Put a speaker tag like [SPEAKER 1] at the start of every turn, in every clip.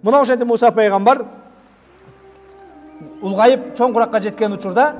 [SPEAKER 1] Мына ошентип Муса пайгамбар улгайып чоң куракка жеткен учурда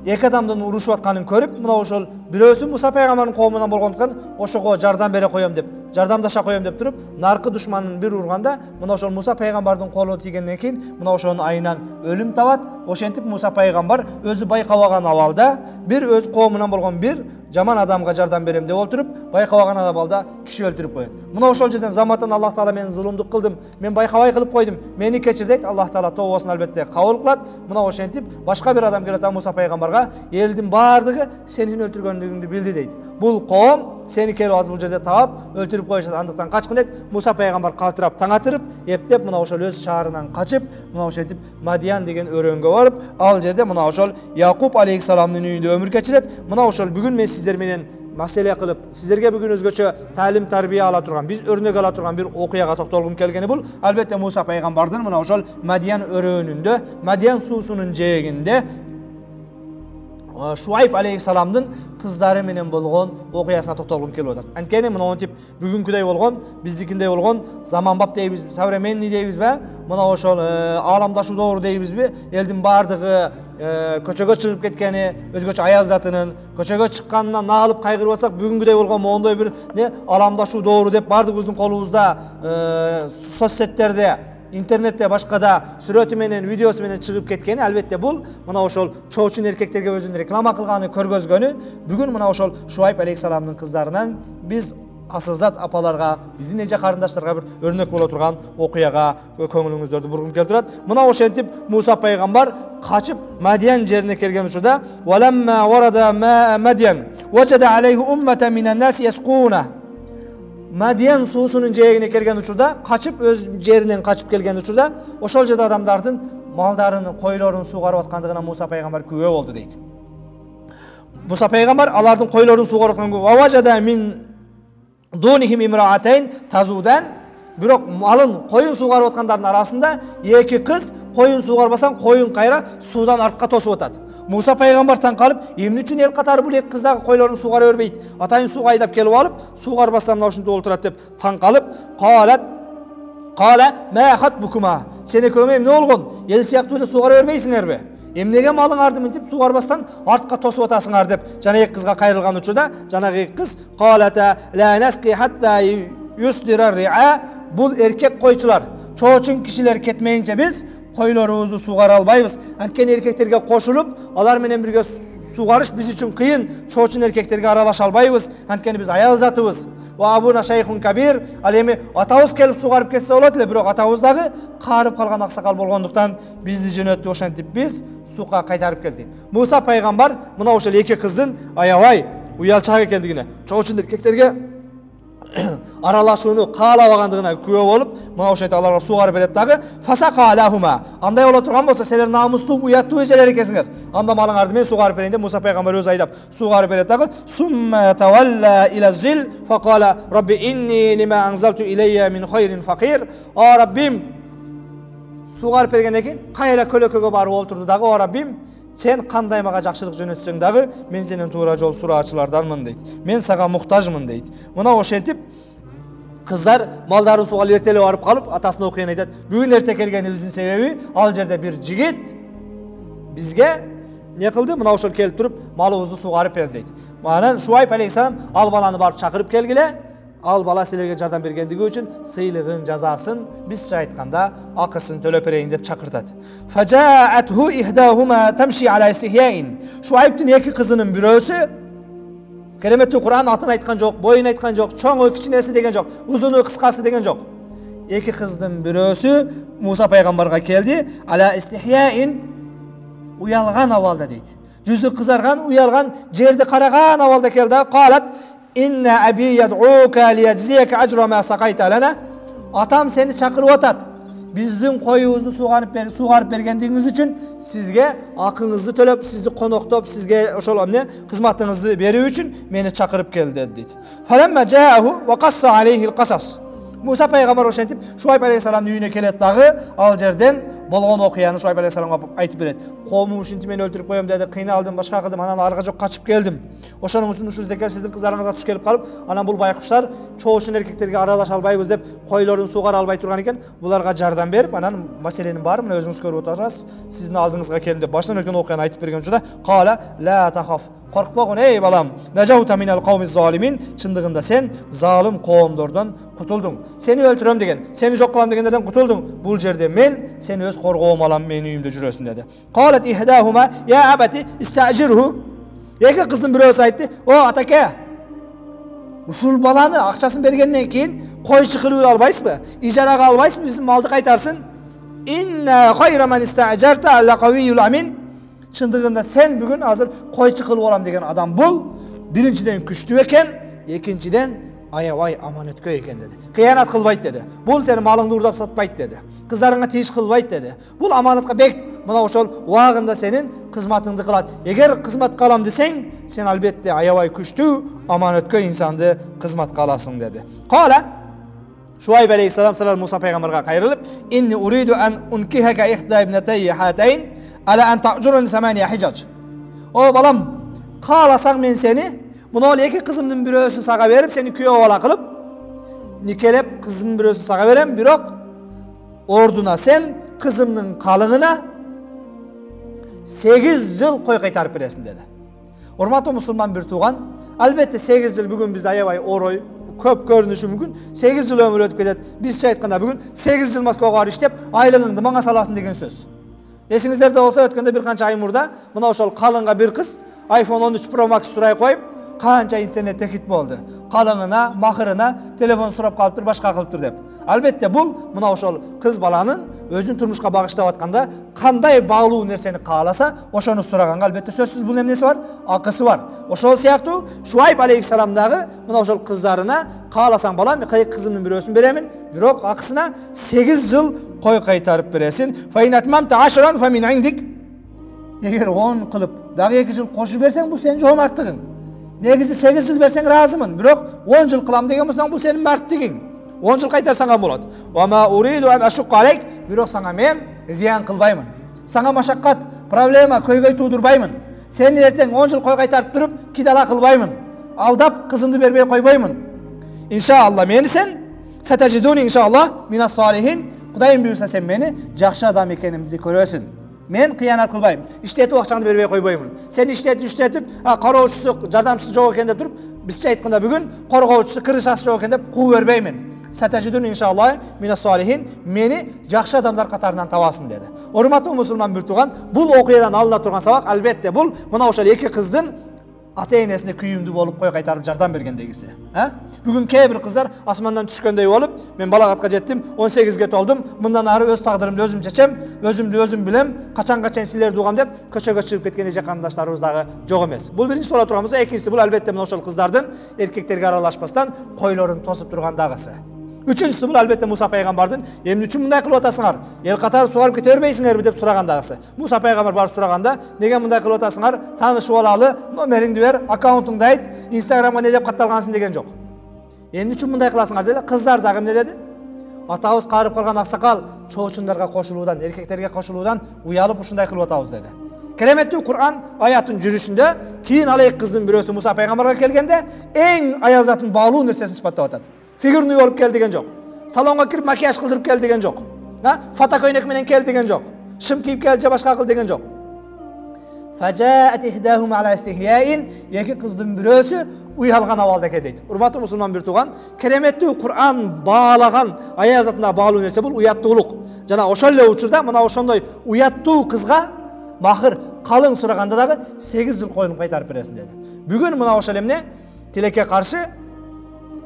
[SPEAKER 1] эки адамдын урушуп атканын көрүп, мына ошол бирөөсү Муса пайгамбардын коомунан болгондуктан ошого жардам бере коем деп, жардамдаша коем деп туруп, наркы душманын бир урганда, мына ошол Муса пайгамбардын колуна тийгенден кийин, мына ошонун айынан өлүм табат. Ошентип Муса пайгамбар өзү байкабаган абалда бир өз коомунан болгон бир жаман адамга жардам берем деп отуруп, байкабаган абалда киши өлтүрүп коет. Мына ошол жерден заматан Аллах Таала мен зулумдук кылдым, мен байкабай кылып койдум, мени кечир дейт. Аллах Таала тобосун албетте кабыл кылат. Мына ошентип башка бир адам келет Муса пайгамбарга, элдин баардыгы сенин өлтүргөндүгүңдү билди дейт. Бул коом сени келип азыр бул жерде таап өлтүрүп коюшат, андыктан качкын дейт. Муса пайгамбар калтырап таң атырып, эптеп мына ошол өз шаарынан качып, мына ошентип Мадиян деген өрөнгө барып, ал жерде мына ошол Якуб алейхиссаламдын үйүндө өмүр кечирет. Мына ошол бүгүн мен сиздер менен маселе кылып, сиздерге бүгүн өзгөчө талим тарбия ала турган, биз өрнөк ала турган бир окуяга токтолгум келгени бул албетте Муса пайгамбардын мына ошол Мадиян өрөөнүндө, Мадиян суусунун жээгинде Шуайб алейхиссаламдын кыздары менен болгон окуясына токтолгум келип атат. Анткени мына монтип бүгүнкүдөй болгон, биздикиндей болгон заманбап дейбиз, современный дейбизби? Мына ошол ааламдашуу доору дейбизби? Элдин баардыгы көчөгө чыгып кеткени, өзгөчө аял затынын көчөгө чыкканына наалып кайгырып атсак, бүгүнкүдөй болгон мондой бир ааламдашуу доору деп баардыгыбыздын колубузда соцсеттерде, интернетте башкада сүрөтү менен, видеосу менен чыгып кеткени, албетте бул мына ошол чоочун эркектерге өзүнүн реклама кылганы, көргөзгөнү. Бүгүн мына ошол Шуайб алейхиссаламдын кыздарынан биз асылзат апаларга, биздин эже карындаштарга бир өрнөк боло турган окуяга көңүлүңүздөрдү бургум келип турат. Мына ошентип Муса пайгамбар качып Мадиян жерине келген учурда, "Валамма варада Мадиян, важада алейхи уммата минан наси ясқуна." Мадиян суусунун жээгине келген учурда, качып өз жеринен качып келген учурда, ошол жерде адамдардын малдарын, койлорун суугарып аткандыгына Муса пайгамбар күбө болду дейт. Муса пайгамбар алардын койлорун суугарып аткан важада мин дунихим имраатайн тазудан, бирок малын, коюн суугарып аткандардын арасында эки кыз коюн суугарбасаң, коюн кайра суудан артка тосуп атат. Муса пайгамбар таң калып, эмне үчүн эл катары бул эки кыз дагы койлорун суугара бербейт? Атайын сууга айдап келип алып, суугарбастан мына ушинтип олтурат деп таң калып, "Кала ма хатбукума?" Сен экөөңө эмне болгон? Эл сыяктуу эле суугара бербейсиңерби? Эмнеге малыңарды мынтип суугарбастан артка тосуп атасыңар деп жана эки кызга кайрылган учурда, жанагы эки кыз "Қалата ла наски хатта юсдира ри'a." Бул эркек койчулар, чоочун кишилер кетмейинче биз койлорубузду суугара албайбыз. Анткени эркектерге кошулуп, алар менен бирге суугарыш биз үчүн кыйын. Чоочун эркектерге аралаша албайбыз. Анткени биз аял затыбыз. Ва абуна шайхун кабир. Ал эми атабыз келип суугарып кетсе болот эле, бирок атабыз дагы каарып калган аксакал болгондуктан бизди жөнөттү, ошентип биз сууга кайтарып келдик. Муса пайгамбар мына ошол эки кыздын аябай уялчаак экендигине, чоочун эркектерге аралашууну каалабагандыгына күбө болуп, мына ошентип аларга суугарып берет дагы. Фасака алахума. Андай боло турган болсо, силер намустуу, уяттуу эжелер экенсиңер. Анда малыңарды мен суугарып берейин деп Муса пайгамбар өзү айдап суугарып берет дагы. Сумма тавалла ила зил факала рабби инни лима анзалту илейя мин хайрин факир. О Раббим, суугарып бергенден кийин кайра көлөкөгө барып олтурду дагы. О Раббим, сен кандай мага жакшылык жөнөтсөң дагы мен сенин туура жол сураачыларданмын дейт. Мен сага муктажмын дейт. Мына ошентип кыздар малдарын сууга эртелеп барып калып, атасына окуян айтат. Бүгүн эрте келгенибиздин себеби ал жерде бир жигит бизге не кылды? Мына ошол келип туруп малыбызды суугарып бер дейт. Анан Шуайб алейхиссалам ал баланы барып чакырып келгиле. Ал бала силерге жардам бергендиги үчүн сыйлыгын, жазасын, бизче айтканда акысын төлөп берейин деп чакыртат. Фажаатху ихдахума тамши ала истихяин. Шуайбтын эки кызынын бирөөсү, кереметтүү Кур'ан атын айткан жок, боюн айткан жок, чоңу, кичинеси деген жок, узуну, кыскасы деген жок. Эки кыздын бирөөсү Муса пайгамбарга келди, ала истихяин, уялган абалда дейт. Жүзү кызарган, уялган, жерди караган абалда келди. Калат инна аби яд'ука лияджзияка ажра ма сакайта лана. Атам сени чакырып атат. Биздин коюбузду суугарып бергендигиңиз үчүн сизге акыңызды төлөп, сизди коноктоп, сизге ошол эмне кызматыңызды берүү үчүн мени чакырып келди дейт. Фаламма жааху ва qassa алейхи алqasas. Муса пайгамбар ошентип Шуайб алейхиссаламдын үйүнө келет дагы, ал жерден болгон окуяны Шуайб алейхиссаламга айтып берет. Коомум ушинти мени өлтүрүп коем деди, кыйналдым, башка кылдым, анан арга жок качып келдим. Ошонун үчүн ушул жерде сиздин кыздарыңызга туш келип калып, анан бул байкуштар чоошун эркектерге аралаша албайбыз деп койлорун суугара албай турган экен. Буларга жардам берип, анан маселенин баары мына өзүңүз көрүп отурасыз, сиздин алдыңызга келдим деп башынан өткөн окуяны айтып берген учурда, кала ла тахаф, коркпогун эй балам, нажаута минал кавмиз залимин, чындыгында сен залым коомдордон кутулдуң. Сени өлтүрөм деген, сени жок кылам дегендерден кутулдуң. Бул жерде мен сени өз коргоом алам, менин үйүмдө жүрөсүн деди. Калат ихдахума я абати истажирху. Эки кыздын бирөөсү айтты, о атаке, ушул баланы акчасын бергенден кийин койчу кылып албайсызбы? Ижарага албайсызбы? Биздин малды кайтарсын. Инна хайра ман истажарта алла кавиюл амин. Чындыгында сен бүгүн азыр койчу кылып алам деген адам бул. Биринчиден күчтүү экен, экинчиден аябай аманеткөй экен деди. Кыянат кылбайт деди. Бул сени малыңды урдап сатпайт деди. Кыздарыңа тийиш кылбайт деди. Бул аманатка бек мына ошол убагында сенин кызматыңды кылат. Эгер кызматка алам десең, сен албетте аябай күчтүү, аманеткөй инсанды кызматка аласың деди. Кала Шуайб алейхиссалам Муса пайгамбарга кайрылып, инни уриду ан ункихака ихда ибнатайи хатайн ала ан таъжурани самания хижаж. О балам, кааласаң мен сени мына эки кызымдын бирөөсүн сага берип, сени күйөө бала кылып, никелеп кызымдын бирөөсүн сага берем, бирок ордуна сен кызымдын калыңына 8 жыл кой кайтарып бересиң деди. Урматтуу мусулман бир тууган, албетте 8 жыл бүгүн биз аябай орой, көп көрүнүшү мүмкүн. 8 жыл өмүр өтүп кетет. Бизче айтканда бүгүн 8 жыл Москвага барып иштеп, айлыгыңды мага саласың деген сөз. Эсиңиздерде болсо өткөндө бир канча ай мурда мына ошол калыңга бир кыз iPhone 13 Pro Max сурай коюп, канча интернетте хит болду. Калыңына, махырына телефон сурап калыптыр, башка кылыптыр деп. Албетте бул мына ошол кыз баланын өзүн турмушка багыштап атканда кандай баалуу нерсени кааласа, ошону сураганга албетте сөзсүз бул эмнеси бар? Акысы бар. Ошол сыяктуу Шуайб алейхиссалам дагы мына ошол кыздарына кааласаң балам, кызымдын бирөөсүн беремин, бирок акысына 8 жыл кой кайтарып бересин. Файнатмам таашран фамин индик. Эгер 10 кылып дагы 2 жыл кошуп берсең, бул сенин жоомарттыгың. Негизи 8 жыл берсең разымын, бирок 10 жыл кылам деген болсаң, бул сенин марттыгың. 10 жыл кайтарсаң болот. Ва ма уриду ан ашук алейк, бирок сага мен зыян кылбаймын. Сага машаккат, проблема, көйгөй туудурбаймын. Сен эртең 10 жыл кой кайтарып туруп, кидала кылбаймын. Алдап кызымды бербей койбоймун. Иншалла мени сен сатажидуни иншалла минас салихин. Кудайым буйрса сен мени жакшы адам экенимди көрөсүн. Мен кыянат кылбайм. Иштетип акчаңды бербей койбоймун. Сен иштетип, кароочусу, жардамчысы жок экен деп туруп, бизче айтканда бүгүн коргоочусу, крышасы жок экен деп куу бербеймин. Сатажидун иншалла минас салихин, мени жакшы адамдар катарынан табасың деди. Урматтуу мусулман бир тууган, бул окуядан алына турган сабак албетте бул мына ошол эки кыздын ата-энесине күйүмдүү болуп кой кайтарып жардам бергендегиси. Бүгүн кээ бир кыздар асмандан түшкөндөй болуп, мен балагатка жеттим, 18ге толдум, мындан ары өз тагдырымды өзүм чечем, өзүмдү өзүм билем, качанга чейин силерди угам деп көчөгө чыгып кеткен эже карындаштарыбыз дагы жок эмес. Бул биринчи сурап турганбыз, экинчиси бул албетте мына ошол кыздардын эркектерге аралашпастан койлорун тосуп тургандагысы. Үчүнчүсү бул албетте Муса пайгамбардын эмне үчүн мындай кылып атасыңар? Эл катары сугарып кете бербейсиңерби деп сурагандагысы. Муса пайгамбар барып сураганда, неге мындай кылып атасыңар? Таанышып алалы, номериңди бер, аккаунтуңду айт, Инстаграмга не деп катталгансың деген жок. Эмне үчүн мындай кыласыңар деди? Кыздар дагы эмне деди? Атабыз карып калган аксакал чоочундарга кошулуудан, эркектерге кошулуудан уялып ушундай кылып атабыз деди. Кереметтүү Кур'ан аятын жүрүшүндө кийин ал эки кыздын бирөөсү Муса пайгамбарга келгенде эң аял затын баалуу нерсесин сыпаттап атат. Фигурный болуп кел деген жок. Салонга кирип макияж кылдырып кел деген жок. Фотокөйнөк менен кел деген жок. Шым кийип кел же башка кыл деген жок. Фажаат ихдахум ала истихяин, эки кыздын бирөөсү уялган абалда экен дейт. Урматтуу мусулман бир тууган, кереметтүү Кур'ан баалаган аял затына баалуу нерсе бул уяттуулук. Жана ошол эле учурда мына ошондой уяттуу кызга махыр калың сураганда дагы 8 жыл коюнуп кайтарып бересиң деди. Бүгүн мына ошол эмне тилекке каршы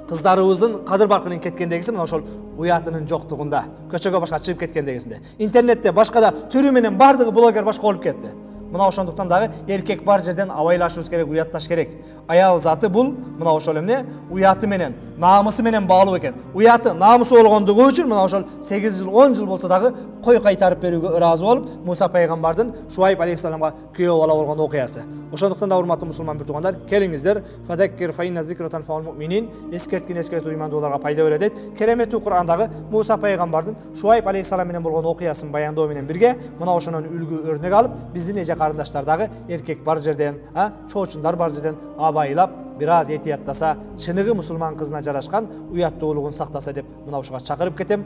[SPEAKER 1] кыздарыбыздын кадыр баркынын кеткендегиси мына ошол уятынын жоктугунда, көчөгө башка чыгып кеткендегисинде. Интернетте башкада түрү менен бардыгы блогер башка болуп кетти. мына ошондуктан дагы эркек бар жерден абайлашыбыз керек, уятташ керек. Аял заты бул мына ошол эмне уяты менен, намысы менен багылуу экен. Уяты, намысы болгондугу үчүн мына ошол 8 жыл, 10 жыл болсо дагы кой кайтарып берүүгө ыраазы болуп, Муса пайгамбардын Шуайб алейхиссаламга күйөө бала болгон окуясы. Ошондуктан да урматтуу мусулман бир туугандар, келиңиздер, фадаккир фаинна зикратан фаул муъминин, эскерткин эскертүү имандууларга пайда берет дейт. Кереметтүү Кур'андагы Муса пайгамбардын Шуайб алейхиссалам менен болгон окуясын баяндоо менен бирге мына ошонун үлгү өрнөк алып, биздин эже карындаштар дагы эркек бар жерден, чоочундар бар жерден абайлап, бир аз этияттаса, чыныгы мусулман кызына жарашкан уяттуулугун сактаса деп мына ушуга чакырып кетем.